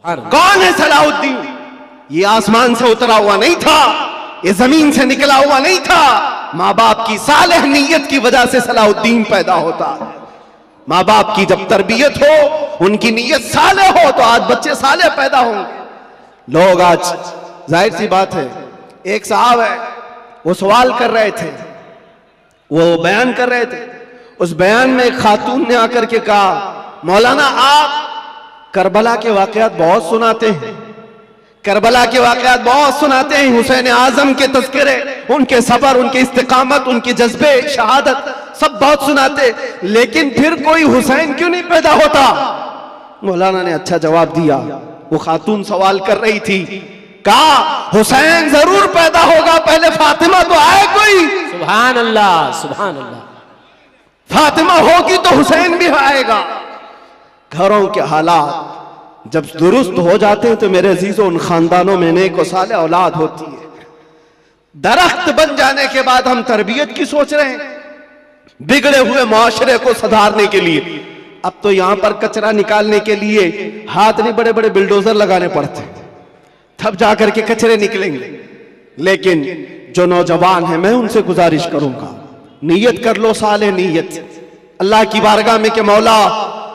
कौन है सलाहुद्दीन? ये आसमान से उतरा हुआ नहीं था, ये जमीन से निकला हुआ नहीं था। माँ बाप की सालेह नीयत की वजह से सलाहुद्दीन पैदा होता है। माँ बाप की जब तरबियत हो, उनकी नीयत सालेह हो, तो आज बच्चे सालेह पैदा होंगे। लोग आज, जाहिर सी बात है, एक साहब है, वो सवाल कर रहे थे, वो बयान कर रहे थे। उस बयान में एक खातून ने आकर के कहा, मौलाना आप करबला के वाकयात बहुत सुनाते हैं, करबला के वाकयात बहुत सुनाते हैं, हुसैन आजम के तज़किरे, उनके सबर, उनके इस्तिकामत, उनके जज्बे, शहादत सब बहुत सुनाते, लेकिन फिर कोई हुसैन क्यों नहीं पैदा होता? मौलाना ने अच्छा जवाब दिया। वो खातून सवाल कर रही थी, कहा हुसैन जरूर पैदा होगा, पहले फातिमा तो आए कोई। सुभान अल्लाह, सुभान अल्लाह। फातिमा होगी तो हुसैन भी आएगा। घरों के हालात जब दुरुस्त हो जाते हैं तो मेरे अजीजों, उन खानदानों में नेक व साले औलाद होती है। दरख्त बन जाने के बाद हम तरबियत की सोच रहे हैं, बिगड़े हुए माशरे को सुधारने के लिए। अब तो यहां पर कचरा निकालने के लिए हाथ नहीं, बड़े बड़े बिल्डोजर लगाने पड़ते हैं, तब जाकर के कचरे निकलेंगे। लेकिन जो नौजवान है, मैं उनसे गुजारिश करूंगा, नीयत कर लो, साले नीयत अल्लाह की बारगाह में कि मौला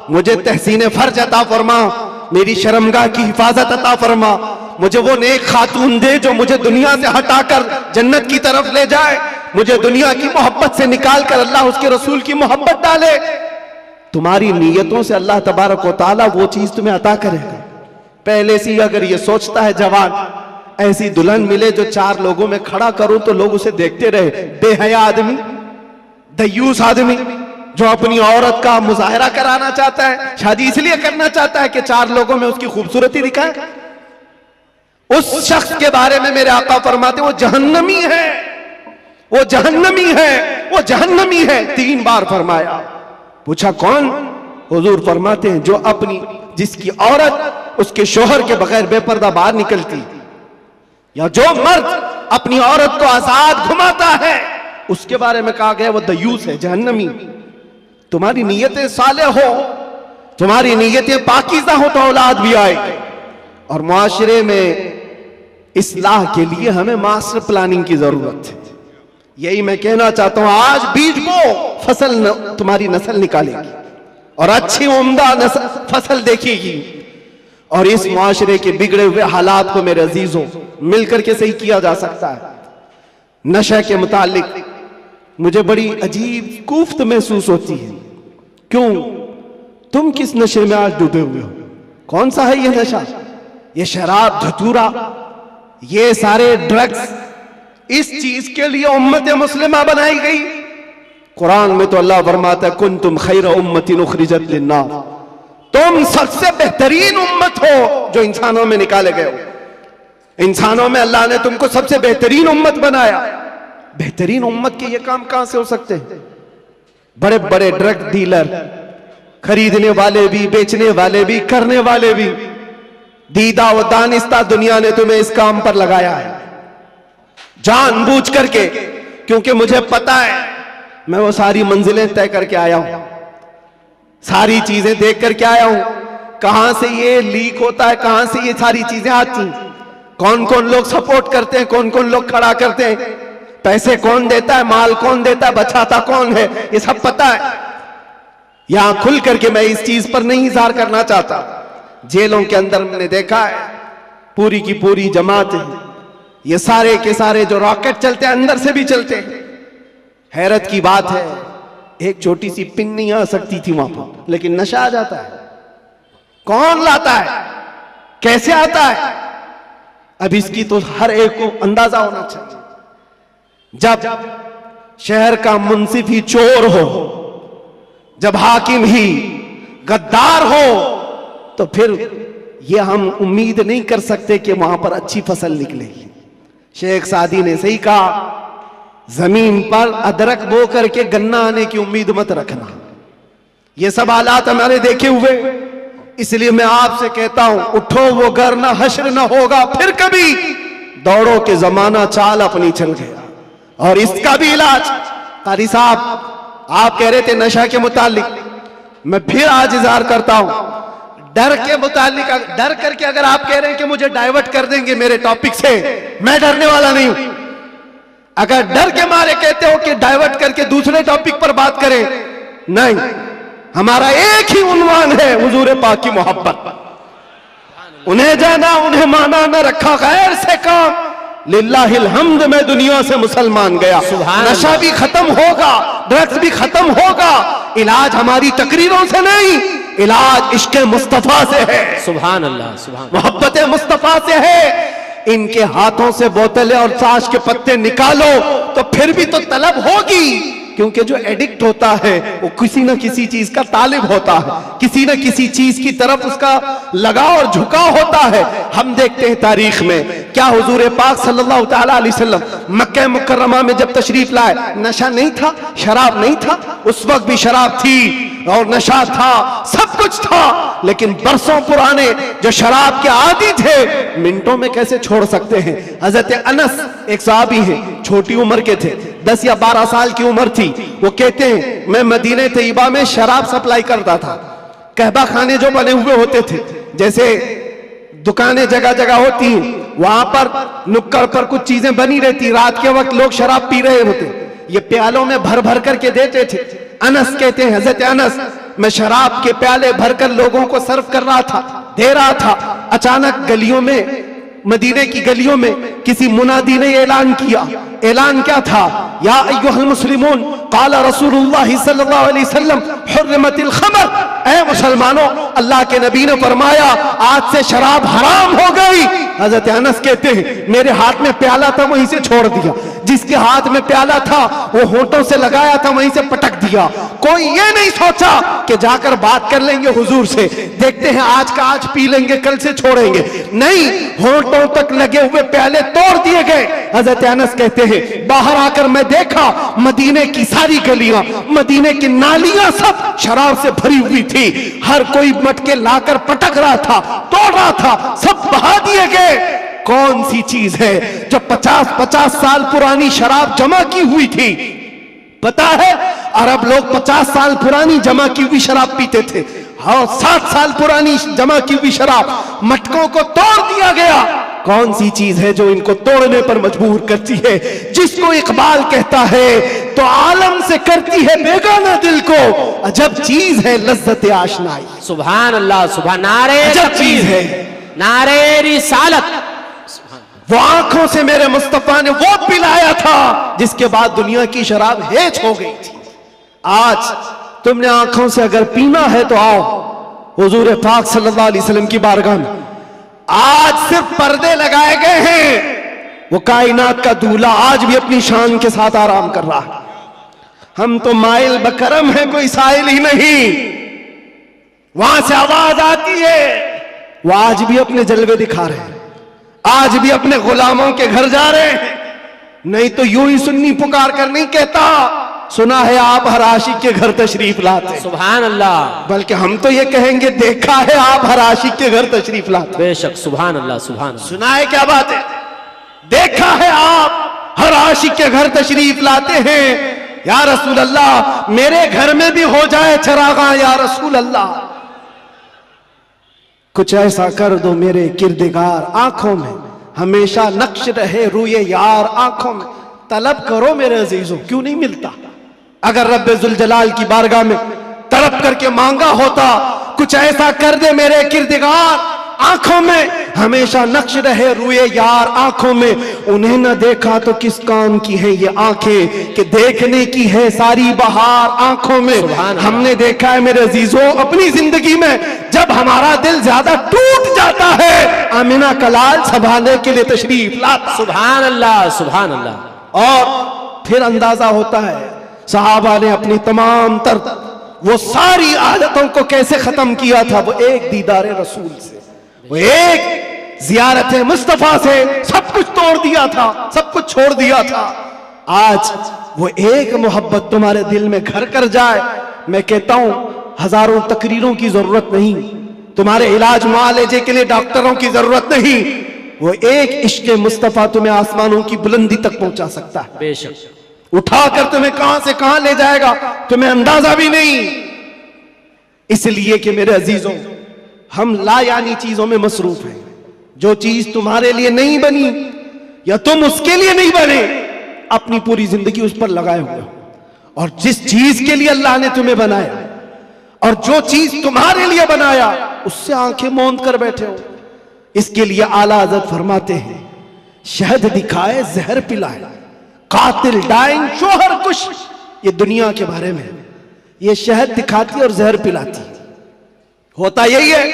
मुझे तहसीन फर्ज अता फरमा, मेरी शर्मगाह की हिफाजत अता फरमा, मुझे वो नेक खातून दे जो मुझे दुनिया से हटाकर जन्नत की तरफ ले जाए, मुझे दुनिया की मोहब्बत से निकाल कर अल्लाह उसके रसूल की मोहब्बत डाले। तुम्हारी नीयतों से अल्लाह तबारक व तआला वो चीज तुम्हें अता करेगा। पहले से ही अगर ये सोचता है जवान, ऐसी दुल्हन मिले जो चार लोगों में खड़ा करूं तो लोग उसे देखते रहे, बेहया आदमी, दयूस आदमी जो अपनी औरत का मुजाहरा कराना चाहता है, शादी इसलिए करना चाहता है कि चार लोगों में उसकी खूबसूरती दिखाए, उस शख्स के बारे में मेरे आका फरमाते वो जहन्नमी है, वो जहन्नमी है, वो जहन्नमी है। 3 बार फरमाया। पूछा कौन? हुजूर फरमाते हैं जो अपनी, जिसकी औरत उसके शोहर के बगैर बेपर्दा बाहर निकलती, या जो मर्द अपनी औरत को आजाद घुमाता है, उसके बारे में कहा गया वो दयूस है, जहन्नमी। तुम्हारी नीयतें साले हो, तुम्हारी नीयतें पाकीज़ा हो तो औलाद भी आएगी। और मुआशरे में इस्लाह के लिए हमें मास्टर प्लानिंग की जरूरत है। यही मैं कहना चाहता हूं, आज बीज बो, फसल तुम्हारी नस्ल निकालेगी और अच्छी उम्दा फसल देखेगी। और इस मुआशरे के बिगड़े हुए हालात को मेरे अजीजों मिलकर के सही किया जा सकता है। नशे के मुतालिक मुझे बड़ी अजीब कुफ्त महसूस होती है। क्यों? तुम किस नशे में आज डूबे हुए हो? कौन सा है ये नशा? ये शराब, धतूरा, ये सारे ड्रग्स, इस चीज के लिए उम्मत मुस्लिमा बनाई गई। कुरान में तो अल्लाह फरमाता है, कुंतुम खैर उम्मतिन उखरिजत लिन्नास, तुम सबसे बेहतरीन उम्मत हो जो इंसानों में निकाले गए हो। इंसानों में अल्लाह ने तुमको सबसे बेहतरीन उम्मत बनाया। बेहतरीन उम्मत के ये काम कहां से हो सकते हैं? बड़े बड़े ड्रग डीलर, खरीदने वाले भी, बेचने वाले भी, करने वाले भी, दीदा व दानिस्ता दुनिया ने तुम्हें इस काम पर लगाया है जानबूझ करके, क्योंकि मुझे पता है, मैं वो सारी मंजिलें तय करके आया हूं, सारी चीजें देख करके आया हूं, कहां से ये लीक होता है, कहां से ये सारी चीजें आती, कौन कौन लोग सपोर्ट करते हैं, कौन कौन लोग खड़ा करते हैं, पैसे कौन देता है, माल कौन देता है, बचाता कौन है, ये सब पता है। यहां खुल करके मैं इस चीज पर नहीं इज़हार करना चाहता। जेलों के अंदर मैंने देखा है, पूरी की पूरी जमात है, ये सारे के सारे जो रॉकेट चलते हैं अंदर से भी चलते हैं। हैरत की बात है, एक छोटी सी पिन नहीं आ सकती थी वहां पर, लेकिन नशा आ जाता है। कौन लाता है, कैसे आता है? अब इसकी तो हर एक को अंदाजा होना चाहिए। जब शहर का मुंसिफ ही चोर हो, जब हाकिम ही गद्दार हो, तो फिर ये हम उम्मीद नहीं कर सकते कि वहां पर अच्छी फसल निकलेगी। शेख सादी ने सही कहा, जमीन पर अदरक बो करके गन्ना आने की उम्मीद मत रखना। ये सब हालात हमारे देखे हुए, इसलिए मैं आपसे कहता हूं, उठो वो घर ना हश्र ना होगा फिर कभी, दौड़ो के जमाना चाल अपनी चल गया। और इसका भी इलाज, कारी साहब आप कह रहे थे नशा के मुतालिक, मैं फिर आज इज़हार करता हूं, डर के मुतालिक, डर करके अगर आप कह रहे हैं कि मुझे डाइवर्ट कर देंगे मेरे टॉपिक से, मैं डरने वाला नहीं हूं। अगर डर के मारे कहते हो कि डाइवर्ट करके दूसरे टॉपिक पर बात करें, नहीं, हमारा एक ही उन्वान है, हुजूर पाक की मोहब्बत। उन्हें जाना, उन्हें माना, न रखा गैर से काम। लिल्लाहिल हम्द, मैं दुनिया से मुसलमान गया। नशा भी खत्म होगा, ड्रग्स भी खत्म होगा। इलाज हमारी तकरीरों से नहीं, इलाज इश्क मुस्तफा से है। सुभान अल्लाह, सुभान, मोहब्बत मुस्तफा से है। इनके हाथों से बोतलें और ताश के पत्ते निकालो तो फिर भी तो तलब होगी, क्योंकि जो एडिक्ट होता है वो किसी न किसी चीज का तालिब होता है, किसी न किसी चीज की तरफ उसका लगाव और झुकाव होता है। हम देखते हैं तारीख में क्या हुजूर पाक सल्लल्लाहु तआला अलैहि वसल्लम मक्का मुकर्रमा में जब तशरीफ लाए, नशा नहीं था, शराब नहीं था, उस वक्त भी शराब थी और नशा था, सब कुछ था, लेकिन बरसों पुराने जो शराब के आदी थे मिनटों में कैसे छोड़ सकते हैं। हजरत अनस एक सहाबी हैं, छोटी उम्र के थे, 10 या 12 साल की उम्र थी। वो कहते हैं मैं मदीने तैयबा में शराब सप्लाई करता था। कहबा खाने जो बने हुए होते थे, जैसे दुकानें जगह जगह होती हैं, वहां पर नुक्कड़ पर कुछ चीजें बनी रहती, रात के वक्त लोग शराब पी रहे होते, ये प्यालों में भर भर करके देते थे। अनस कहते हैं, हजरत अनस, मैं शराब के प्याले भरकर लोगों को सर्व कर रहा था, दे रहा था। अचानक गलियों में, मदीने की गलियों में किसी मुनादी ने ऐलान किया। ऐलान क्या था? या अय्युहल मुस्लिमून क़ाल रसूलुल्लाह सल्लल्लाहु अलैहि वसल्लम हुर्रिमतिल खमर। ऐ मुसलमानों, अल्लाह के नबी ने फरमाया आज से शराब हराम हो गई। हजरत अनस कहते हैं मेरे हाथ में प्याला था, वहीं से छोड़ दिया। जिसके हाथ में प्याला था वो होंठों से लगाया था, वहीं से पटक दिया। कोई ये नहीं सोचा कि जाकर बात कर लेंगे हुजूर से, देखते हैं आज का आज पी लेंगे, कल से छोड़ेंगे। नहीं, होंठों तक लगे हुए प्याले तोड़ दिए गए। हजरत अनस कहते हैं बाहर आकर मैं देखा मदीने की सारी गलियां, मदीने की नालियां सब शराब से भरी हुई थी। हर कोई मटके लाकर पटक रहा था, तोड़ रहा था, सब बहा दिए गए। कौन सी चीज है जो 50-50 साल पुरानी शराब जमा की हुई थी? पता है, अरब लोग 50 साल पुरानी जमा की हुई शराब पीते थे। हाँ, 7 साल पुरानी जमा की हुई शराब, मटकों को तोड़ दिया गया। कौन सी चीज है जो इनको तोड़ने पर मजबूर करती है? जिसको इकबाल कहता है तो आलम से करती है बेगाना दिल को, अजब चीज है लज्जत आशनाई। सुभान अल्लाह, सुभान, नारे अजब चीज है, नारे रिसालत। वो आंखों से मेरे मुस्तफा ने वो पिलाया था जिसके बाद दुनिया की शराब हेच हो गई थी। आज तुमने आंखों से अगर पीना है तो आओ हुजूर पाक सल्लल्लाहु अलैहि वसल्लम की बारगाह में। आज सिर्फ पर्दे लगाए गए हैं, वो कायनात का दूल्हा आज भी अपनी शान के साथ आराम कर रहा है। हम तो माइल बकरम है, कोई साइल ही नहीं। वहां से आवाज आती है, वो आज भी अपने जलवे दिखा रहे हैं, आज भी अपने गुलामों के घर जा रहे हैं। नहीं तो यूं ही सुन्नी पुकार कर नहीं कहता सुना है आप हर आशिक के घर तशरीफ लाते। सुभान अल्लाह, बल्कि हम तो ये कहेंगे देखा है आप हर आशिक के घर तशरीफ लाते। बेशक, सुभान अल्लाह, सुभान अल्लाह। सुना है क्या बात है? देखा है आप हर आशिक के घर तशरीफ लाते हैं। या रसूल अल्लाह, मेरे घर में भी हो जाए चरागा, या रसूल अल्लाह कुछ ऐसा कर दो मेरे किरदगार, आंखों में हमेशा नक्श रहे रूए यार, आंखों में तलब करो मेरे अजीजों, क्यों नहीं मिलता? अगर रब्बे जुल जलाल की बारगाह में तड़प करके मांगा होता कुछ ऐसा कर दे मेरे किरदगार, आंखों में हमेशा नक्श रहे रूए यार, आंखों में उन्हें न देखा तो किस काम की है ये आंखें कि देखने की है सारी बहार, आंखों में हमने देखा है मेरे अजीजों अपनी जिंदगी में। जब हमारा दिल ज्यादा टूट जाता है, आमिना कलाल संभालने के लिए तशरीफ लाता। सुभान अल्लाह, सुभान अल्लाह। और फिर अंदाजा होता है सहाबा ने अपनी तमाम तर वो सारी आदतों को कैसे खत्म किया था। वो एक दीदार रसूल से, वो एक जियारत मुस्तफा से सब कुछ तोड़ दिया था, सब कुछ छोड़ दिया था। आज वो एक मोहब्बत तुम्हारे दिल में घर कर जाए, मैं कहता हूं हजारों तकरीरों की जरूरत नहीं, तुम्हारे इलाज मुआलजे के लिए डॉक्टरों की जरूरत नहीं। वो एक इश्क मुस्तफा तुम्हें आसमानों की बुलंदी तक पहुंचा सकता है। बेशक, उठाकर तुम्हें कहां से कहां ले जाएगा तुम्हें अंदाजा भी नहीं। इसलिए कि मेरे अजीजों, हम ला यानी चीजों में मसरूफ हैं। जो चीज तुम्हारे लिए नहीं बनी या तुम उसके लिए नहीं बने, अपनी पूरी जिंदगी उस पर लगाए हुए हो। और जिस चीज के लिए अल्लाह ने तुम्हें बनाया और जो चीज तुम्हारे लिए बनाया, उससे आंखें मूंद कर बैठे हो। इसके लिए आला हज़रत फरमाते हैं, शहद दिखाए जहर पिलाए, कातिल डाइन शोहर कुश। ये दुनिया के बारे में, ये शहद दिखाती और जहर पिलाती। होता यही है,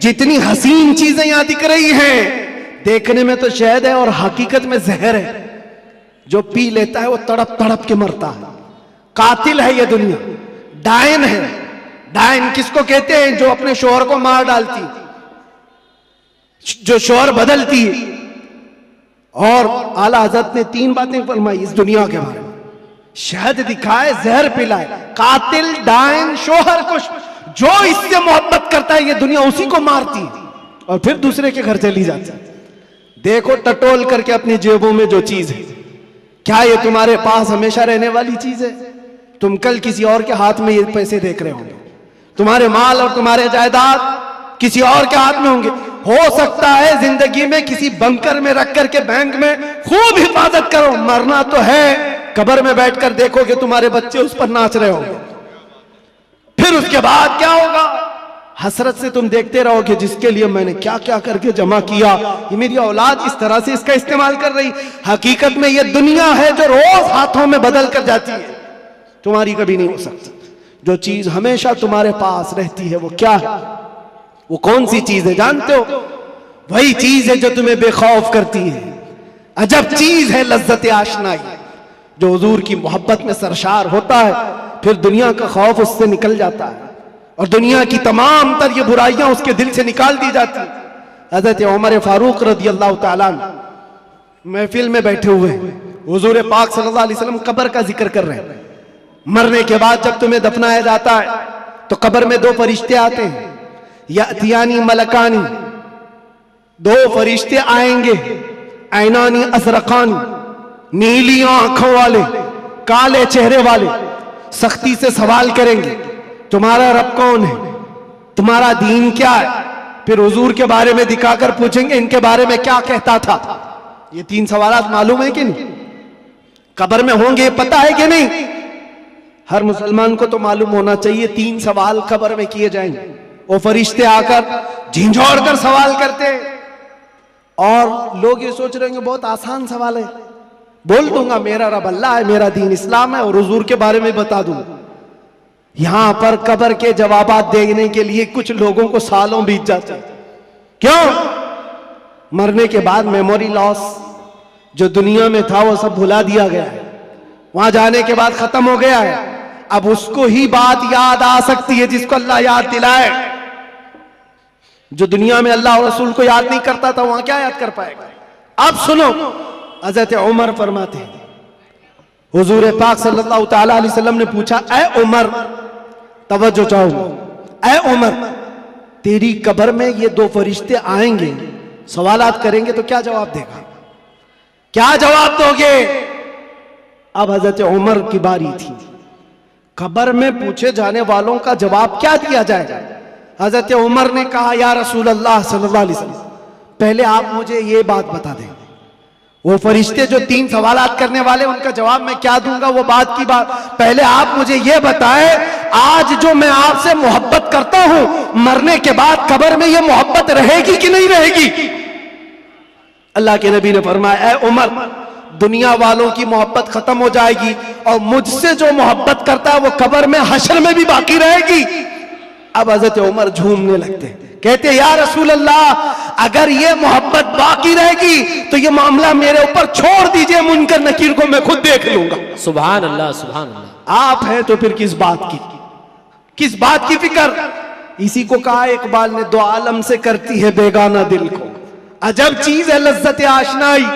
जितनी हसीन चीजें यहां दिख रही हैं, देखने में तो शहद है और हकीकत में जहर है। जो पी लेता है वो तड़प तड़प के मरता है। कातिल है ये दुनिया, डायन है। डायन किसको कहते हैं? जो अपने शोहर को मार डालती, जो शोहर बदलती है। और आला हज़रत ने 3 बातें फरमाई इस दुनिया के बारे में, शहद दिखाए जहर पिलाए, कातिल डायन शोहर कुश। जो इससे मोहब्बत करता है ये दुनिया उसी को मारती है और फिर दूसरे के घर चली जाती है। देखो टटोल करके अपनी जेबों में जो चीज है, क्या ये तुम्हारे पास हमेशा रहने वाली चीज है? तुम कल किसी और के हाथ में ये पैसे देख रहे होंगे, तुम्हारे माल और तुम्हारे जायदाद किसी और के हाथ में होंगे। हो सकता है जिंदगी में किसी बंकर में रख करके बैंक में खूब हिफाजत करो, मरना तो है, कब्र में बैठकर देखोगे तुम्हारे बच्चे उस पर नाच रहे होंगे। फिर उसके बाद क्या होगा? हसरत से तुम देखते रहोगे, जिसके लिए मैंने क्या क्या करके जमा किया, ये मेरी औलाद इस तरह से इसका इस्तेमाल कर रही। हकीकत में ये दुनिया है जो रोज हाथों में बदल कर जाती है, तुम्हारी कभी नहीं हो सकती। जो चीज हमेशा तुम्हारे पास रहती है वो क्या है? वो कौन सी चीज है जानते हो? वही चीज है जो तुम्हें बेखौफ करती है। अजब चीज है लज्जत आशनाई। जो हुजूर की मोहब्बत में सरशार होता है, फिर दुनिया का खौफ उससे निकल जाता है और दुनिया की तमाम तर ये बुराइयां उसके दिल से निकाल दी जाती। हज़रत उमर फारूक रज़ी अल्लाह तआला महफिल में बैठे हुए हैं, हुजूर पाक सल्लल्लाहु अलैहि वसल्लम कब्र का जिक्र कर रहे हैं। मरने के बाद जब तुम्हें दफनाया जाता है तो कब्र में 2 फरिश्ते आते हैं, यातियानी मलकानी। 2 फरिश्ते आएंगे, ऐनानी अज़रक़ानी, नीली आंखों वाले, काले चेहरे वाले, सख्ती से सवाल करेंगे, तुम्हारा रब कौन है, तुम्हारा दीन क्या है। फिर हुजूर के बारे में दिखाकर पूछेंगे, इनके बारे में क्या कहता था। ये 3 सवालात मालूम है कि नहीं? कब्र में होंगे, पता है कि नहीं? हर मुसलमान को तो मालूम होना चाहिए 3 सवाल कब्र में किए जाएंगे। वो फरिश्ते आकर झिंझोड़ कर सवाल करते, और लोग ये सोच रहे होंगे बहुत आसान सवाल है, बोल दूंगा मेरा रब अल्लाह है, मेरा दीन इस्लाम है और हुजूर के बारे में बता दूंगा। यहां पर कब्र के जवाबात देने के लिए कुछ लोगों को सालों बीत जाते हैं। क्यों? मरने के बाद मेमोरी लॉस, जो दुनिया में था वो सब भुला दिया गया है, वहां जाने के बाद खत्म हो गया है। अब उसको ही बात याद आ सकती है जिसको अल्लाह याद दिलाए। जो दुनिया में अल्लाह और रसूल को याद नहीं करता था, वहां क्या याद कर पाएगा? अब सुनो, हज़रत उमर फरमाते हैं, हुजूर पाक सल्लल्लाहु ताला अलैहि वसल्लम ने पूछा, ऐ उमर, तवज्जो चाहूंगा, ऐ उमर, तेरी कब्र में ये 2 फरिश्ते आएंगे, सवालात करेंगे तो क्या जवाब देगा? क्या जवाब दोगे? अब हज़रत उमर की बारी थी। कब्र में पूछे जाने वालों का जवाब क्या दिया जाएगा? हज़रत उमर ने कहा, या रसूल अल्लाह सल्लल्लाहु अलैहि वसल्लम, पहले आप मुझे ये बात बता दें, वो फरिश्ते जो 3 सवालात करने वाले, उनका जवाब मैं क्या दूंगा वो बात की बात। पहले आप मुझे ये बताएं, आज जो मैं आपसे मोहब्बत करता हूं, मरने के बाद कब्र में ये मोहब्बत रहेगी कि नहीं रहेगी? अल्लाह के नबी ने फरमाया, ऐ उमर, दुनिया वालों की मोहब्बत खत्म हो जाएगी और मुझसे जो मोहब्बत करता है वो कब्र में हश्र में भी बाकी रहेगी। अब हज़रत उमर झूमने लगते, कहते, या रसूल अल्लाह, अगर ये मोहब्बत बाकी रहेगी तो ये मामला मेरे ऊपर छोड़ दीजिए, मुनकर नकीर को मैं खुद देख लूंगा। सुभान अल्लाह, सुभान अल्लाह। आप हैं तो फिर किस बात की फिक्र? इसी को कहा इकबाल ने, 2 आलम से करती है बेगाना दिल को। अजब चीज है लज्जत आशनाई।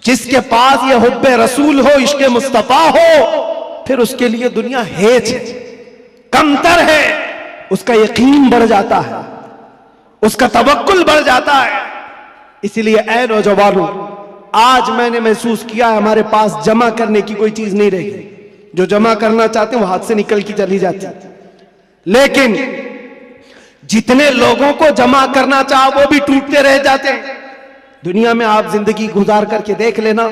जिसके पास ये हुब्बे रसूल हो, इश्क़े मुस्तफा हो, फिर उसके लिए दुनिया हेच है, कमतर है, उसका यकीन बढ़ जाता है, उसका तवक्कुल बढ़ जाता है। इसलिए ऐ नौजवानों, आज मैंने महसूस किया है हमारे पास जमा करने की कोई चीज नहीं रहेगी। जो जमा करना चाहते हैं वो हाथ से निकल की चली जाती है। लेकिन जितने लोगों को जमा करना चाहो वो भी टूटते रह जाते हैं। दुनिया में आप जिंदगी गुजार करके देख लेना,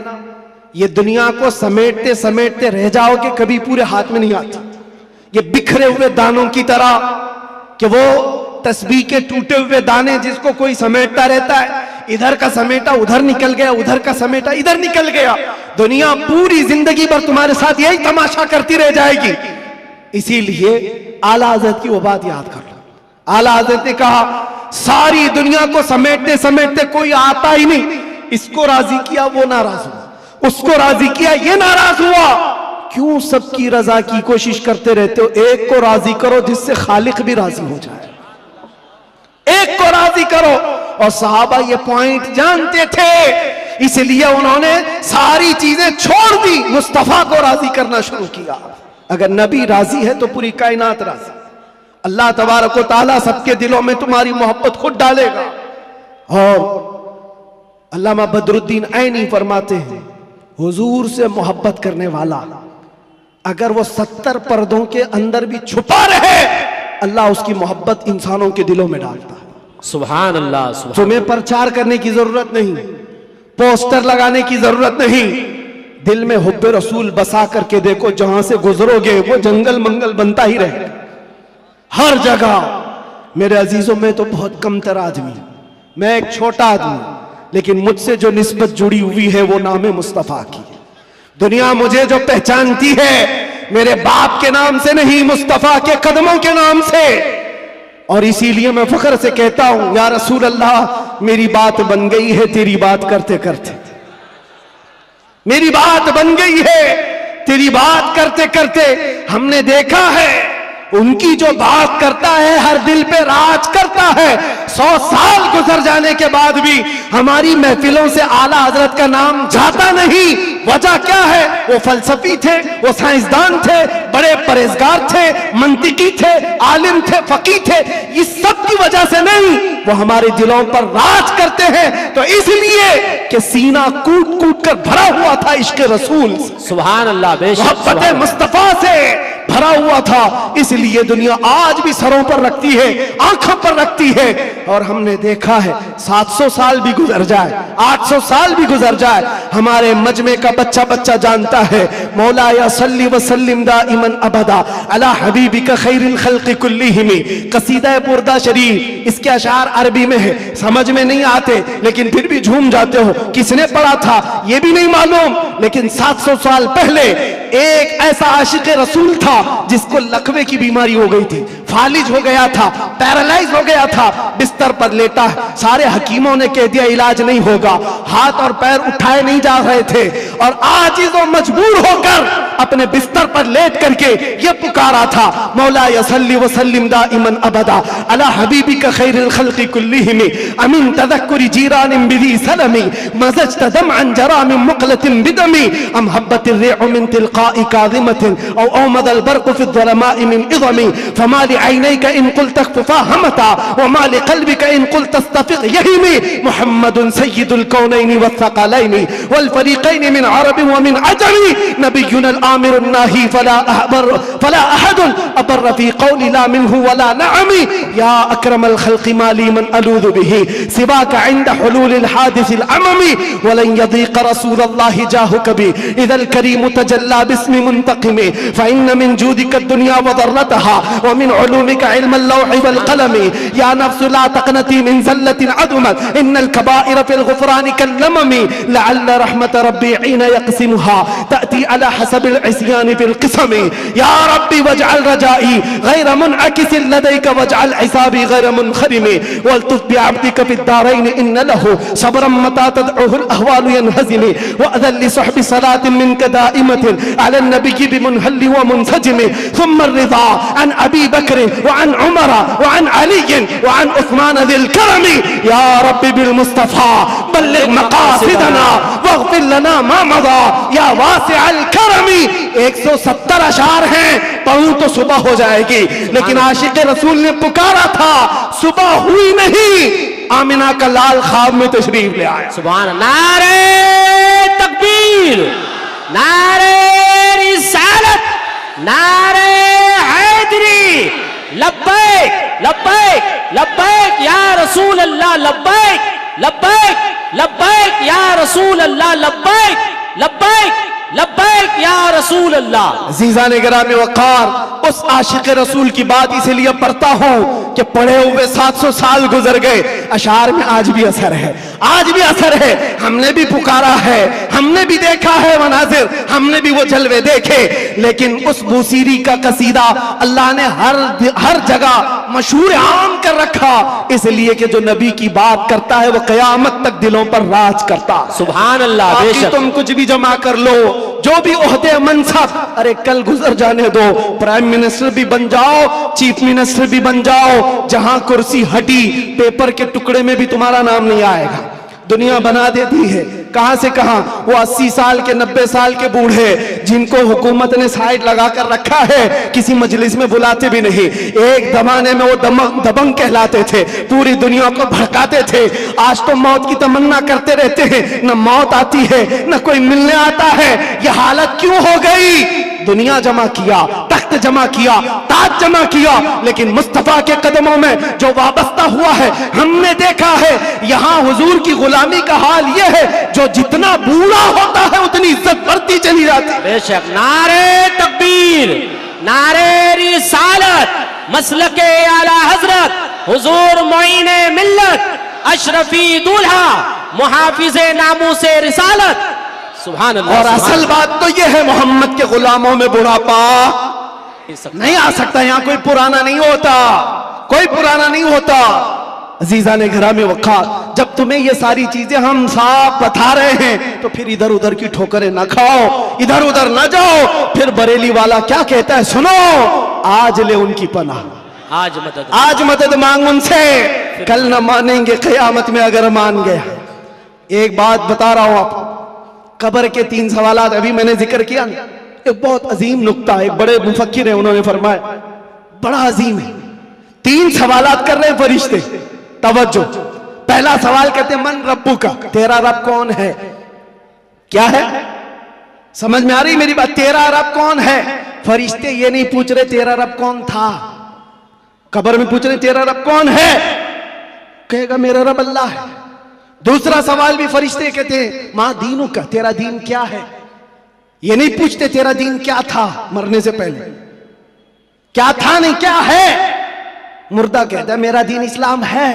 ये दुनिया को समेटते समेटते रह जाओगे, कभी पूरे हाथ में नहीं आती। ये बिखरे हुए दानों की तरह कि वो तस्बीह के टूटे हुए दाने जिसको कोई समेटता रहता है, इधर का समेटा उधर निकल गया, उधर का समेटा इधर निकल गया। दुनिया पूरी जिंदगी भर तुम्हारे साथ यही तमाशा करती रह जाएगी। इसीलिए आला हज़रत की वो बात याद कर लो। आला हज़रत ने कहा सारी दुनिया को समेटते समेटते कोई आता ही नहीं, इसको राजी किया वो नाराज हुआ, उसको राजी किया ये नाराज हुआ। क्यों सबकी रजा की कोशिश करते रहते हो? एक को राजी करो जिससे खालिक भी राजी हो जाए, एक को राजी करो। और सहाबा ये पॉइंट जानते थे, इसलिए उन्होंने सारी चीजें छोड़ दी, मुस्तफा को राजी करना शुरू किया। अगर नबी राजी है तो पूरी कायनात राजी। अल्लाह तबारक व तआला सबके दिलों में तुम्हारी मोहब्बत खुद डालेगा। और अल्लामा बदरुद्दीन ऐनी फरमाते हैं, हुजूर से मोहब्बत करने वाला अगर वो 70 पर्दों के अंदर भी छुपा रहे, अल्लाह उसकी मोहब्बत इंसानों के दिलों में डालता है। सुभान अल्लाह, सुभान। तुम्हें प्रचार करने की जरूरत नहीं, पोस्टर लगाने की जरूरत नहीं, दिल में हुब्बे रसूल बसा करके देखो, जहां से गुजरोगे वो जंगल मंगल बनता ही रहेगा हर जगह। मेरे अजीजों, में तो बहुत कमतर आदमी, मैं एक छोटा आदमी, लेकिन मुझसे जो निस्बत जुड़ी हुई है वो नाम है मुस्तफा की। दुनिया मुझे जो पहचानती है मेरे बाप के नाम से नहीं, मुस्तफा के कदमों के नाम से। और इसीलिए मैं फख्र से कहता हूं, या रसूल अल्लाह, मेरी बात बन गई है तेरी बात करते करते, मेरी बात बन गई है तेरी बात करते करते। हमने देखा है उनकी जो बात करता है हर दिल पे राज करता है। 100 साल गुजर जाने के बाद भी हमारी महफिलों से आला हजरत का नाम जाता नहीं। वजह क्या है? वो फलसफी थे, वो साइंसदान थे, बड़े परहेजगार थे, मंतिकी थे, आलिम थे, फकीह थे। इस सब की वजह से नहीं, वो हमारे दिलों पर राज करते हैं। तो इसलिए कि सीना कूट कूट कर भरा हुआ था इश्क रसूल, सुभान अल्लाह, मोहब्बत मुस्तफा से भरा हुआ था। इसलिए दुनिया आज भी सरों पर रखती है, आंखों पर रखती है। और हमने देखा है 700 साल भी गुजर जाए, 800 साल भी गुजर जाए, हमारे मजमे का बच्चा बच्चा जानता है, मौला या सल्ली व सल्लिम दाइमन अबदा अला हबीबिका खैरिल खल्क़ि कुल्लिहिम। कसीदा बुर्दा शरीफ, इसके अशार अरबी में है, समझ में नहीं आते लेकिन फिर भी झूम जाते हो। किसने पढ़ा था ये भी नहीं मालूम, लेकिन 700 साल पहले एक ऐसा आशिक रसूल था जिसको लकवे की बीमारी हो गई थी, फालिज हो गया था, पैरालाइज हो गया था, बिस्तर पर लेटा है। सारे हकीमों ने कह दिया इलाज नहीं होगा, हाथ और पैर उठाए नहीं जा रहे थे। और आजिज और मजबूर होकर अपने बिस्तर पर लेट करके ये पुकारा था, मौला यसल्ली व सल्लिम दाइमन अबदा अला हबीबिका खैरिल खल्क़ि कुल्लिहिम अमिन तदक्कुरि जीरानिन बिदी सलमी मज़जत दमअन जरा मिन मुक़लतिन बिदमी अम हब्बतिर रिअ मिन तिलक़ाइ काज़िमतिन औ औमदल बर्क़ु फ़ि ज़लमाइ मिन इज़मी फमा लिअयनैका इन क़ुल्त अख़फ़ा हमता व मा लिक़ल्बिका इन क़ुल्त अस्तफ़िक़ यहीमी मुहम्मदुन सय्यिदुल कौनैनि वस्सक़लैनि वल फ़रीक़ैनि मिन अरब व मिन अजमी नबियुनल आमिरुन नाही फला अहदुन अबर फ़ी क़ौलि ला मिन्हु वला नअमी या अक्रमल ख़ल्क़ि माली मन अलूज़ु बिही सिवाका इंद हुलूलिल हादिसिल अममी वलन यज़ीक़ रसूलल्लाहि जाहुक बि इज़ल करीम तजल्ला बिस्मि मुंतक़िमी फ़इन्न मिन जूदिका दुनिया व ज़र्रतहा व मिन उलूमिका इल्मल लौहि वल क़लमी या नफ्सु ला तक़नती मिन ज़ल्लतिन अदुमत इन्नल कबाइर फ़िल ग़ुफ़रानि कल्लममी लअल्ल रहमत रब्बी हीन यक़सिमुहा तअती अला हसबिल इस्यानि फ़िल क़िसमी या रब्बी वजअल रजाई गैर मुनअकिसिन लदैका वजअल हिसाबी गैर मुनख़रिमी वल्तुफ़ बिअब्दिका फ़िद दारैन इन्न लहु सब्रन मता तदउहुल अहवालु यनहज़िमी वअज़ल लिसहबि सलातिन मिनका दाइमतिन अला नबिय्यि बिमुनहल्लि व मुनसजिमी थुम्मा रिज़ा अन अबी बकर व अन उमर व अन अली व अन उस्मान ज़िल करमी या रब्बी बिल मुस्तफ़ा बल्लिग़ मक़ासिदना वग़फ़िर लना मा मज़ा या वासिअल करमी। 170 अशार हैं, पढ़ूं तो सुबह हो जाएगी, लेकिन आशिक रसूल ने पुकारा था, सुबह हुई नहीं, आमिना का लाल ख्वाब में तशरीफ ले आया। सुभान अल्लाह। नारे तकबीर, नारे रिसालत, नारे हैदरी, लब्बैक लब्बैक लब्बैक या रसूल अल्लाह, लब्बैक लब्बैक लब्बैक या रसूल अल्लाह, लब्बैक लब्बैक लब्बैक या रसूल अल्लाह। अज़ीज़ान गिरामी वक़ार, उस आशिक रसूल की बात इसलिए पढ़ता हूँ कि पढ़े हुए 700 साल गुजर गए, अशार में आज भी असर है, आज भी असर है। हमने भी पुकारा है, हमने भी देखा है मनाजिर, हमने भी वो जलवे देखे, लेकिन उस बूसीरी का कसीदा अल्लाह ने हर जगह मशहूर आम कर रखा, इसलिए कि जो नबी की बात करता है वो क़यामत तक दिलों पर राज करता है। सुभान अल्लाह। बाकी तुम कुछ भी जमा कर लो, जो भी ओहदे मनसब, अरे कल गुजर जाने दो, प्राइम मिनिस्टर भी बन जाओ, चीफ मिनिस्टर भी बन जाओ, जहां कुर्सी हटी पेपर के टुकड़े में भी तुम्हारा नाम नहीं आएगा। दुनिया बना देती है कहां से कहां, वो 80 साल के 90 साल के बूढ़े जिनको हुकूमत ने साइड लगा कर रखा है, किसी मजलिस में बुलाते भी नहीं। एक जमाने में वो दबंग कहलाते थे, पूरी दुनिया को भड़काते थे। आज तो मौत की तमन्ना करते रहते हैं, न मौत आती है न कोई मिलने आता है। ये हालत क्यों हो गई? दुनिया जमा किया, तख्त जमा किया, ताज जमा किया, लेकिन मुस्तफा के कदमों में जो वाबस्ता हुआ है, हमने देखा है यहां हुजूर की गुलामी का हाल यह है, जो जितना बूढ़ा होता है उतनी इज्जत बढ़ती चली जाती है। बेशक। नारे तकबीर, नारे रिसालत, मसलके आला हजरत, हुजूर मोइने मिल्लत, अशरफी दूल्हा, मुहाफिजे नामूसे रिसालत। सुभान अल्लाह। और असल बात तो यह है, मोहम्मद के गुलामों में बुढ़ापा नहीं आ सकता। यहाँ कोई पुराना नहीं होता, कोई पुराना नहीं होता। अजीजा ने घरामे वक़ार, जब तुम्हें ये सारी चीजें हम साफ बता रहे हैं तो फिर इधर उधर की ठोकरें ना खाओ, इधर उधर ना जाओ। फिर बरेली वाला क्या कहता है सुनो, आज ले उनकी पनाह, आज मदद मांग उनसे, कल न मानेंगे क़यामत में अगर मान गया। एक बात बता रहा हूं आप, कब्र के 3 सवालात अभी मैंने जिक्र किया ना, एक बहुत अजीम नुक्ता है, एक बड़े मुफक्किर है, उन्होंने फरमाया बड़ा अजीम है। 3 सवालात कर रहे हैं फरिश्ते, तवज्जो। पहला सवाल कहते हैं मन रब्बू का, तेरा रब कौन है? क्या है? समझ में आ रही मेरी बात? तेरा रब कौन है? फरिश्ते ये नहीं पूछ रहे तेरा रब कौन था, कब्र में पूछ रहे तेरा रब कौन है? कहेगा मेरा रब अल्लाह है। दूसरा सवाल भी फरिश्ते कहते हैं मां दीनों का, तेरा दीन क्या है? ये नहीं पूछते तेरा दीन क्या था मरने से पहले, क्या था नहीं क्या है। मुर्दा कहता है मेरा दीन इस्लाम है।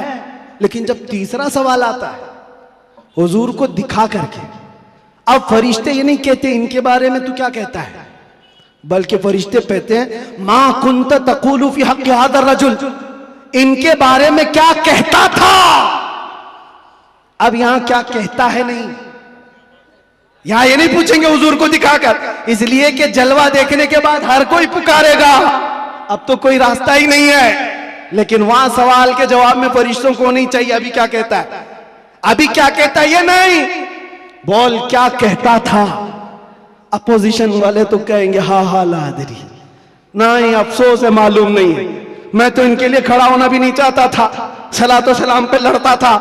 लेकिन जब तीसरा सवाल आता है हुजूर को दिखा करके, अब फरिश्ते ये नहीं कहते इनके बारे में तू क्या कहता है, बल्कि फरिश्ते कहते हैं मां कुंत तक़ूलु फी हक़्क़ि हाज़ा रजुल, इनके बारे में क्या कहता था। अब यहां क्या कहता है नहीं, यहां ये नहीं पूछेंगे हुजूर को दिखाकर, इसलिए कि जलवा देखने के बाद हर कोई पुकारेगा, अब तो कोई रास्ता ही नहीं है। लेकिन वहां सवाल के जवाब में फरिश्तों को नहीं चाहिए अभी क्या कहता है, अभी क्या कहता है ये नहीं, बोल क्या कहता था। अपोजिशन वाले तो कहेंगे हा हा लादरी, नहीं अफसोस है मालूम नहीं है, मैं तो इनके लिए खड़ा होना भी नहीं चाहता था, सलातो सलाम पे लड़ता था,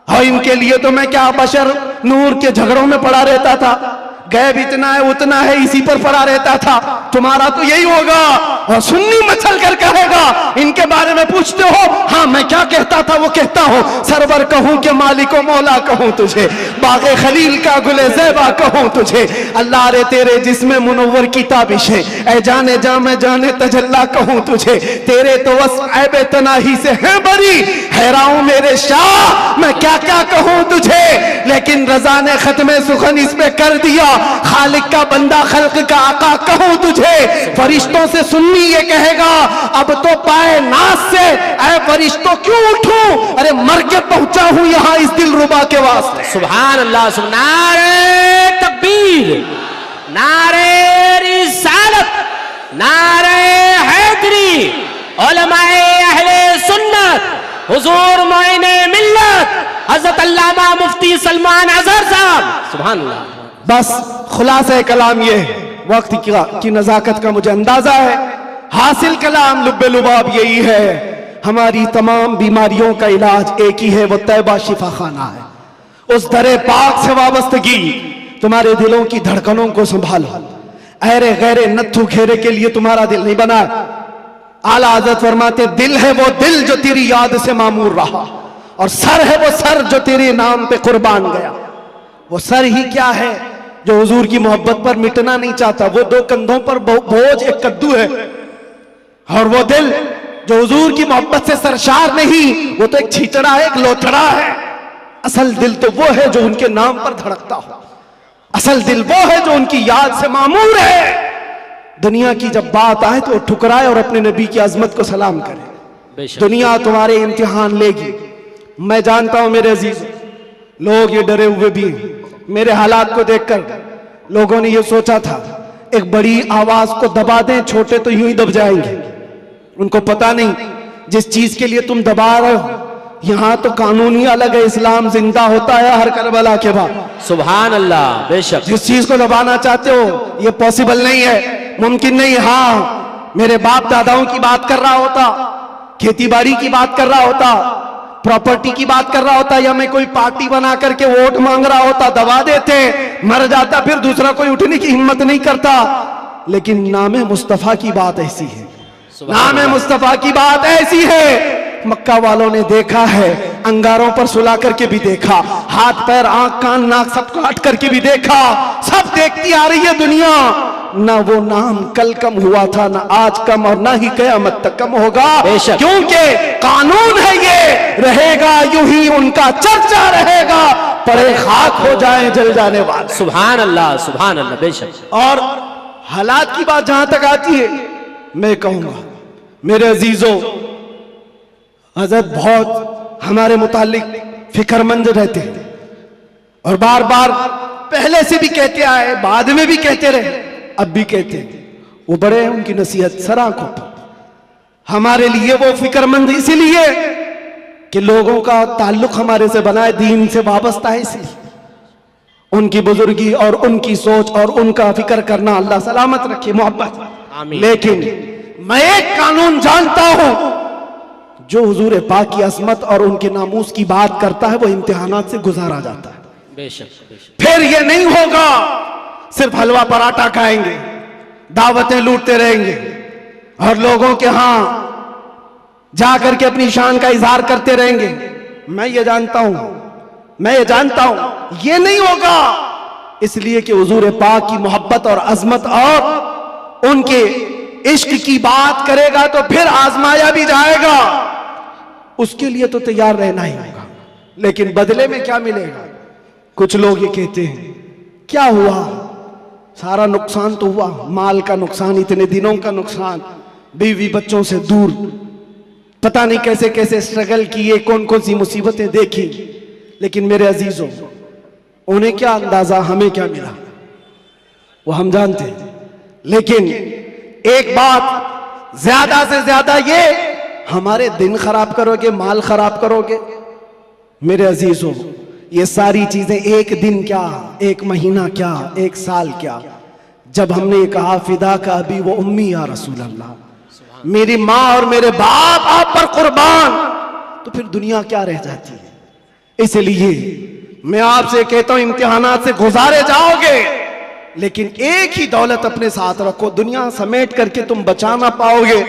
और इनके लिए तो मैं क्या बशर नूर के झगड़ों में पड़ा रहता था, गैब इतना है उतना है इसी पर पड़ा रहता था। तुम्हारा तो यही होगा। और सुन्नी मचल कर कहेगा इनके बारे में पूछते हो, हाँ मैं क्या कहता था वो कहता हूं, सरवर कहूं कि मालिको मौला कहूं तुझे, बागे खलील का गुले ज़ैबा कहूं तुझे, अल्लाह रे तेरे जिस्म मुनव्वर की ताबिश है, ऐ जाने जा मैं जाने तजल्ला कहूं तुझे, तेरे तो वस्फ़ ऐबे तनाही से है बरी, हैरान मेरे शाह मैं क्या क्या कहूं तुझे। लेकिन रजा ने खत्मे सुखन इस पे कर दिया, खालिक का बंदा खल्क का आका कहूं तुझे। फरिश्तों से सुन्नी ये कहेगा अब तो पाए नास से ऐ फरिश्तों क्यों उठूं, अरे मर के पहुंचा हूं यहां इस दिलरुबा के वास्ते। सुभान अल्लाह। नारे तकबीर, नारे रिसालत, नारे हैदरी, उलमाए अहले सुन्नत, हुजूर मोइने मिल्लत, हज़रत अल्लामा मुफ्ती सलमान अज़हर साहब। सुभान अल्लाह। बस खुलासा कलाम ये है, वक्त की नजाकत का मुझे अंदाजा है, हासिल कलाम लुब्बे लुबाब यही है, हमारी तमाम बीमारियों का इलाज एक ही है, वो तैबा शिफा खाना है। उस दरे पाक से वाबस्तगी तुम्हारे दिलों की धड़कनों को संभालो, अहरे गैरे नत्थु घेरे के लिए तुम्हारा दिल नहीं बना। आला हज़रत फरमाते दिल है वो दिल जो तेरी याद से मामूर रहा, और सर है वो सर जो तेरे नाम पे कुर्बान गया। वो सर ही क्या है जो हुजूर की मोहब्बत पर मिटना नहीं चाहता। वो दो कंधों पर बोझ एक कद्दू है, और वो दिल जो हुजूर की मोहब्बत से सरशार नहीं, वो तो एक छीचड़ा है, एक लोथड़ा है। असल दिल तो वो है जो उनके नाम पर धड़कता हो। असल दिल वो है जो उनकी याद से मामूर है। दुनिया की जब बात आए तो ठुकराए और अपने नबी की अजमत को सलाम करे। दुनिया तुम्हारे इम्तिहान लेगी। मैं जानता हूं मेरे अजीज, लोग ये डरे हुए भी हैं। मेरे हालात को देखकर लोगों ने ये सोचा था एक बड़ी आवाज को दबा दें, छोटे तो यूं ही दब जाएंगे। उनको पता नहीं जिस चीज के लिए तुम दबा रहे हो, यहां तो कानून ही अलग है। इस्लाम जिंदा होता है हर करबला के बाद। सुभान अल्लाह। बेशक जिस चीज को दबाना चाहते हो ये पॉसिबल नहीं है, मुमकिन नहीं। हाँ, मेरे बाप दादाओं की बात कर रहा होता, खेती बाड़ी की बात कर रहा होता, प्रॉपर्टी की बात कर रहा होता, या मैं कोई पार्टी बना करके वोट मांग रहा होता, दबा देते, मर जाता, फिर दूसरा कोई उठने की हिम्मत नहीं करता। लेकिन नाम मुस्तफा की बात ऐसी है, नाम मुस्तफा की बात ऐसी है। मक्का वालों ने देखा है, अंगारों पर सुला करके भी देखा, हाथ पैर आंख कान नाक सब काट करके भी देखा। सब देखती आ रही है दुनिया। ना वो नाम कल कम हुआ था, ना आज कम, और ना ही क़यामत तक कम होगा। क्योंकि कानून है ये, रहेगा यूं ही उनका चर्चा रहेगा, पड़े खाक हो जाए जल जाने वाले। सुभान अल्लाह, सुभान अल्लाह। बेशक। और हालात की बात जहां तक आती है, मैं कहूंगा मेरे अजीजों, हज़रत बहुत हमारे मुतालिक फिक्रमंद रहते हैं, और बार बार पहले से भी कहते आए, बाद में भी कहते रहे, अब भी कहते हैं। वो बड़े हैं, उनकी नसीहत सर आंखों पर। हमारे लिए वो फिक्रमंद इसीलिए कि लोगों का ताल्लुक हमारे से बना है, दीन से वाबस्ता है, इसलिए उनकी बुजुर्गी और उनकी सोच और उनका फिक्र करना अल्लाह सलामत रखे, मोहब्बत। लेकिन मैं एक कानून जानता हूं, जो हुजूर पाक की असमत और उनके नामूस की बात करता है वो इम्तिहानात से गुजारा जाता है। बेशक, बेशक। फिर ये नहीं होगा सिर्फ हलवा पराठा खाएंगे, दावतें लूटते रहेंगे, और लोगों के यहां जाकर के अपनी शान का इजहार करते रहेंगे। मैं ये जानता हूं ये नहीं होगा, इसलिए कि हुजूर पाक की मोहब्बत और अजमत और उनके इश्क की बात करेगा तो फिर आजमाया भी जाएगा। उसके लिए तो तैयार रहना ही होगा, लेकिन बदले में क्या मिलेगा? कुछ लोग ये कहते हैं क्या हुआ, सारा नुकसान तो हुआ, माल का नुकसान, इतने दिनों का नुकसान, बीवी बच्चों से दूर, पता नहीं कैसे कैसे स्ट्रगल किए, कौन कौन सी मुसीबतें देखी। लेकिन मेरे अजीजों, उन्हें क्या अंदाजा, हमें क्या मिला, वो हम जानते हैं। लेकिन एक बात ज्यादा से ज्यादा ये, हमारे दिन खराब करोगे, माल खराब करोगे। मेरे अजीजों, ये सारी चीजें एक दिन क्या, एक महीना क्या, एक साल क्या, जब हमने कहा फिदा का अभी वो उम्मी या रसूल अल्लाह, मेरी माँ और मेरे बाप आप पर कुर्बान, तो फिर दुनिया क्या रह जाती है। इसलिए मैं आपसे कहता हूं, इम्तिहानात से गुजारे जाओगे, लेकिन एक ही दौलत अपने साथ रखो। दुनिया समेट करके तुम बचा ना पाओगे,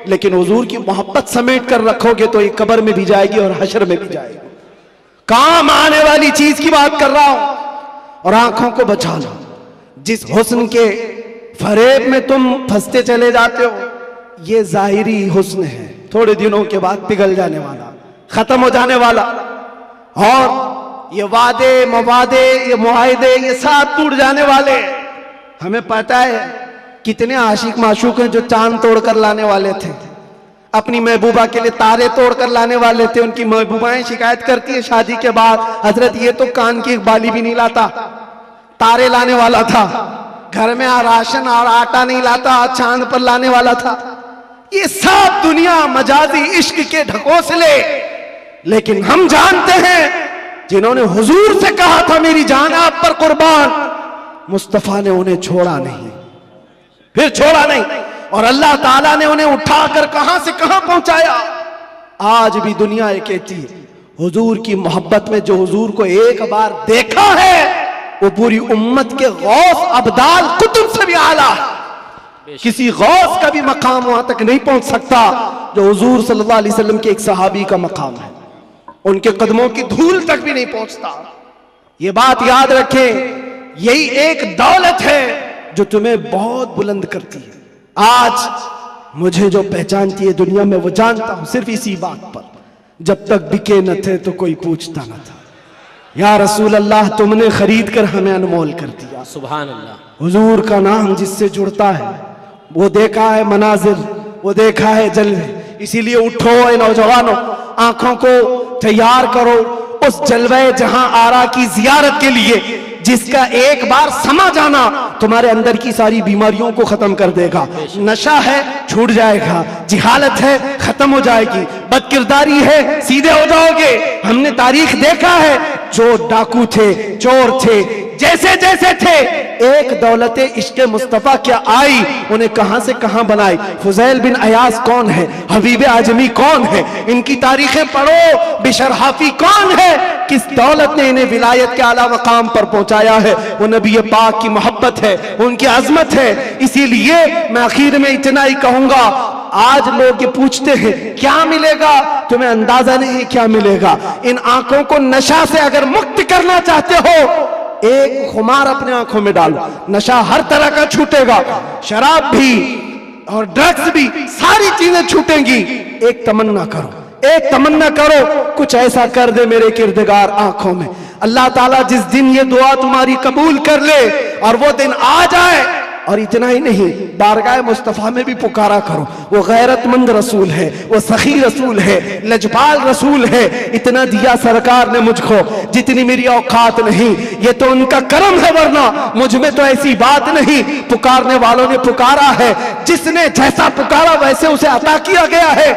लेकिन हुजूर की मोहब्बत समेट कर रखोगे तो ये कब्र में भी जाएगी और हशर में भी जाएगी। काम आने वाली चीज की बात कर रहा हूं, और आंखों को बचा लो। जिस हुस्न के फरेब में तुम फंसते चले जाते हो, ये जाहिरी हुस्न है, थोड़े दिनों के बाद पिघल जाने वाला, खत्म हो जाने वाला। और ये वादे मवादे, ये मुआहदे, ये सब टूट जाने वाले। हमें पता है कितने आशिक माशूक हैं जो चांद तोड़ कर लाने वाले थे, अपनी महबूबा के लिए तारे तोड़ कर लाने वाले थे। उनकी महबूबाएं शिकायत करती है शादी के बाद, हजरत ये तो कान की एक बाली भी नहीं लाता, तारे लाने वाला था, घर में राशन और आटा नहीं लाता, चांद पर लाने वाला था। ये सब दुनिया मजाजी इश्क के ढकोसले। लेकिन हम जानते हैं जिन्होंने हुजूर से कहा था मेरी जान आप पर कुर्बान, मुस्तफा ने उन्हें छोड़ा नहीं, फिर छोड़ा नहीं, और अल्लाह ताला ने उन्हें उठाकर कहां से कहां पहुंचाया। आज भी दुनिया ये कहती है हुजूर की मोहब्बत में जो हुजूर को एक बार देखा है वो पूरी उम्मत के गौस अब्दाल कुतुब से भी आला है। किसी गौस का भी मकाम वहां तक नहीं पहुंच सकता जो हुजूर सल्लल्लाहु अलैहि वसल्लम के एक सहाबी का मकाम है। उनके कदमों की धूल तक भी नहीं पहुंचता। ये बात याद रखें, यही एक दौलत है जो तुम्हें बहुत बुलंद करती है। आज मुझे जो पहचानती है दुनिया में वो जानता हूं सिर्फ इसी बात पर, जब तक बिके न थे तो कोई पूछता न था। या रसूल अल्लाह, तुमने खरीद कर हमें अनमोल कर दिया। सुभान अल्लाह। हुजूर का नाम जिससे जुड़ता है वो देखा है मनाजिर, वो देखा है जलवे। इसीलिए उठो ए नौजवानों, आंखों को तैयार करो उस जलवे जहां आरा की जियारत के लिए, जिसका एक बार समा जाना तुम्हारे अंदर की सारी बीमारियों को खत्म कर देगा। नशा है छूट जाएगा, जिहालत है खत्म हो जाएगी, बदकिरदारी है सीधे हो जाओगे। हमने तारीख देखा है, जो डाकू थे, चोर थे, जैसे जैसे थे, एक दौलत इश्क मुस्तफा क्या आई, उन्हें कहां से कहां बनाई। फुजैल बिन अयास कौन है, हबीब आजमी कौन है, इनकी तारीखें पढ़ो। बिशर हाफी कौन है, किस दौलत ने इन्हें विलायत के आला मकाम पर पहुंचाया है। वो नबी पाक की मोहब्बत है, उनकी अजमत है। इसीलिए मैं आखिर में इतना ही कहूंगा, आज लोग ये पूछते हैं क्या मिलेगा, तुम्हें अंदाजा नहीं क्या मिलेगा। इन आंखों को नशा से अगर मुक्त करना चाहते हो, एक खुमार अपने आंखों में डालो, नशा हर तरह का छूटेगा, शराब भी और ड्रग्स भी, सारी चीजें छूटेंगी। एक तमन्ना करो, एक तमन्ना करो, कुछ ऐसा कर दे मेरे किरदगार आंखों में। अल्लाह ताला जिस दिन ये दुआ तुम्हारी कबूल कर ले और वो दिन आ जाए, और इतना ही नहीं, बारगाह मुस्तफा में भी पुकारा करो। वो गैरतमंद रसूल है, वो सखी रसूल है, लजपाल रसूल है। इतना दिया सरकार ने मुझको जितनी मेरी औकात नहीं, ये तो उनका करम है, वरना मुझ में तो ऐसी बात नहीं। पुकारने वालों ने पुकारा है, जिसने जैसा पुकारा वैसे उसे अता किया गया है।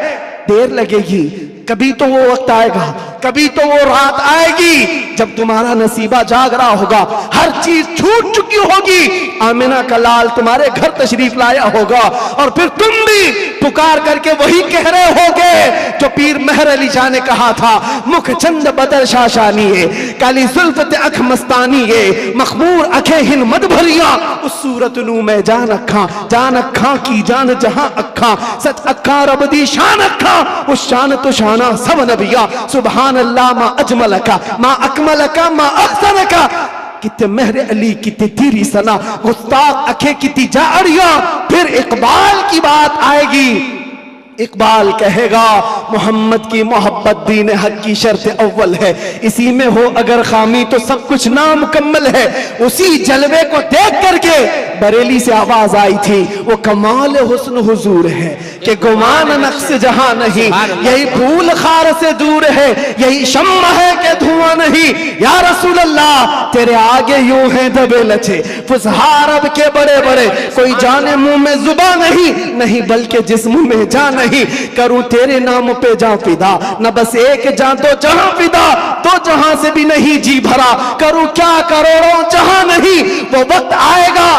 देर लगेगी, कभी तो वो वक्त आएगा, कभी तो वो रात आएगी जब तुम्हारा नसीबा जाग रहा होगा, हर चीज छूट चुकी होगी। आमिना का लाल तुम्हारे घर तशरीफ लाया होगा और फिर तुम भी पुकार करके वही कह रहे होगे जो पीर मेहर अली शाह ने कहा था, मुख चंद बदर शाशानी है, काली सुल्फत अख मस्तानी है, मखमूर अखे हिन मद भरिया, उस सूरत नू मैं जान अखा की जान जहां अखा, सच अखा रब दी शान अखा, उस शान तो शाना सब नबिया। सुभान अल्लाह मा अजमल का, मा अकमल का, मा अहसन का। कितने मेहर अली कितनी तेरी सना, गुस्ताख अखे कितनी जाड़िया। फिर इकबाल की बात आएगी, इकबाल कहेगा मोहम्मद की मोहब्बत दीन हक की शर्त अव्वल है, इसी में हो अगर खामी तो सब कुछ नामुकम्मल है। उसी जलवे को देख करके बरेली से आवाज आई थी, वो कमाल हुस्न हुजूर है कि गुमान नक्श जहां नहीं, यही फूल खार से दूर है, यही शम्मा है कि धुआं नहीं। या रसूल अल्लाह, तेरे आगे यूं है दबे लचे फुसहा अरब के बड़े बड़े, कोई जाने मुंह में जुबा नहीं बल्कि जिस्म में जान नहीं। करूं तेरे नाम पे जा फिदा, न बस एक जान तो जहां फिदा, तो जहां से भी नहीं जी भरा। करूं क्या करोड़ों जहां नहीं, वो वक्त आएगा